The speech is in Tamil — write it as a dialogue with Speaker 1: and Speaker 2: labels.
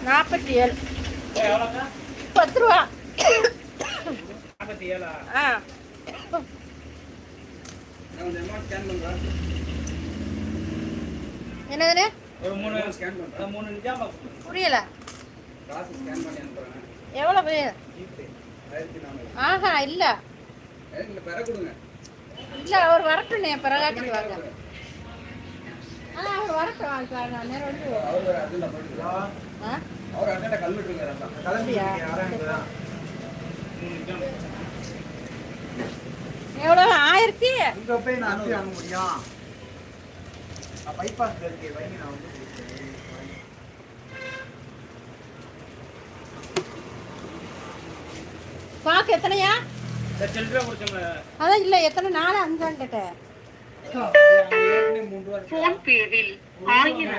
Speaker 1: 47. 10 ரூபா. 47. என்னது? ஒரு 3 ஸ்கேன் பண்றேன். 3 நிஜாமா புரியல. காசு ஸ்கேன் பண்ணி அனுப்புறேன். எவ்வளவு? ஆஹா இல்ல. இல்ல பெற கொடுங்க. இல்ல அவர் வரட்டுனே பிறகாட்டி வாங்க. அவர் வரட்டும் நான் நேரா வந்து அவர் அதுல போடுறோம். அவர் அண்ணன் கல்விட்டுங்க ரசம். கிளம்பியா? யாரங்க? எவ்வளவு 1000 இங்க போய் நான் அனுப்பி வாங்க முடியும். பைபாஸ் இருக்கு வைங்க நான் வந்து பாக்கு எத்தனையா? சில்லறை கொடுத்தங்க. அதான் இல்ல எத்தனை 4 5 கேட்டேன். ஃபோன் பேவில் 1000